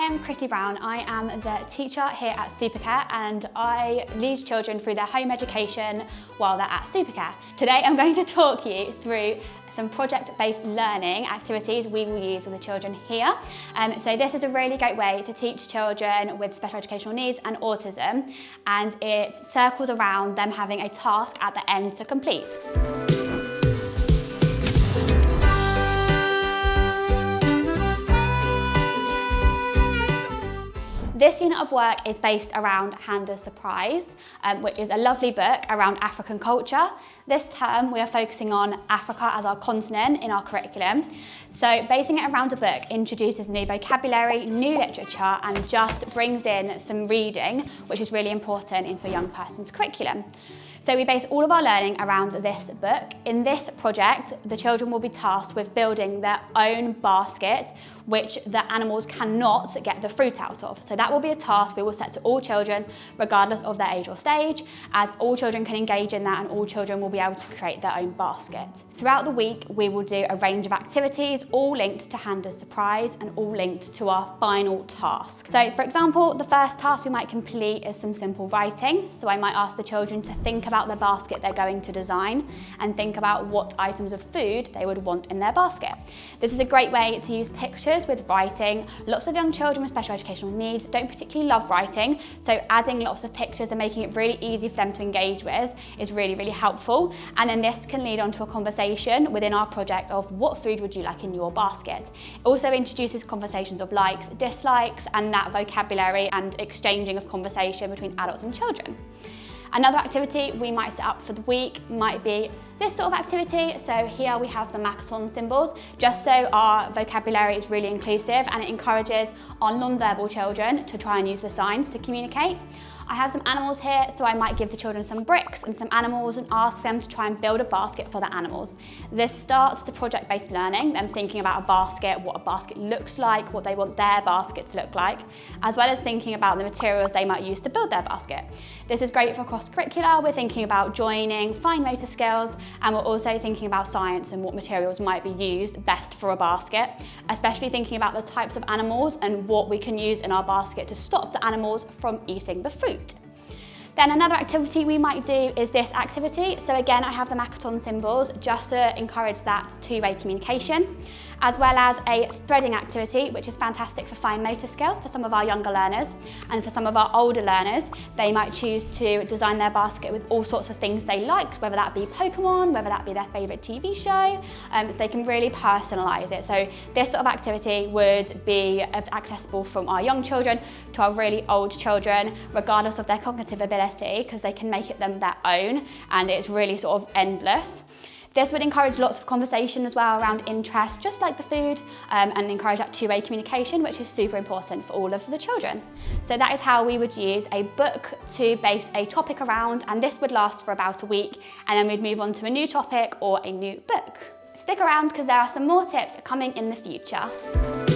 I'm Chrissy Brown. I am the teacher here at SuperCare and I lead children through their home education while they're at SuperCare. Today I'm going to talk you through some project-based learning activities we will use with the children here. So this is a really great way to teach children with special educational needs and autism, and it circles around them having a task at the end to complete. This unit of work is based around Hand of Surprise, which is a lovely book around African culture. This term we are focusing on Africa as our continent in our curriculum. So basing it around a book introduces new vocabulary, new literature, and just brings in some reading, which is really important into a young person's curriculum. So we base all of our learning around this book. In this project, the children will be tasked with building their own basket, which the animals cannot get the fruit out of. So that will be a task we will set to all children, regardless of their age or stage, as all children can engage in that and all children will be able to create their own basket. Throughout the week, we will do a range of activities, all linked to Hand of Surprise and all linked to our final task. So for example, the first task we might complete is some simple writing. So I might ask the children to think about the basket they're going to design and think about what items of food they would want in their basket. This is a great way to use pictures with writing. Lots of young children with special educational needs don't particularly love writing, so adding lots of pictures and making it really easy for them to engage with is really, really helpful. And then this can lead on to a conversation within our project of what food would you like in your basket. It also introduces conversations of likes, dislikes, and that vocabulary and exchanging of conversation between adults and children. Another activity we might set up for the week might be this sort of activity. So here we have the Makaton symbols, just so our vocabulary is really inclusive and it encourages our non-verbal children to try and use the signs to communicate. I have some animals here, so I might give the children some bricks and some animals and ask them to try and build a basket for the animals. This starts the project-based learning, them thinking about a basket, what a basket looks like, what they want their basket to look like, as well as thinking about the materials they might use to build their basket. This is great for cross-curricular. We're thinking about joining fine motor skills, and we're also thinking about science and what materials might be used best for a basket, especially thinking about the types of animals and what we can use in our basket to stop the animals from eating the fruit. Then another activity we might do is this activity. So again, I have the Makaton symbols just to encourage that two-way communication, as well as a threading activity, which is fantastic for fine motor skills for some of our younger learners. And for some of our older learners, they might choose to design their basket with all sorts of things they liked, whether that be Pokemon, whether that be their favourite TV show, so they can really personalise it. So this sort of activity would be accessible from our young children to our really old children, regardless of their cognitive ability, because they can make it them their own, and it's really sort of endless. This would encourage lots of conversation as well around interest, just like the food, and encourage that two-way communication, which is super important for all of the children. So that is how we would use a book to base a topic around, and this would last for about a week, and then we'd move on to a new topic or a new book. Stick around because there are some more tips coming in the future.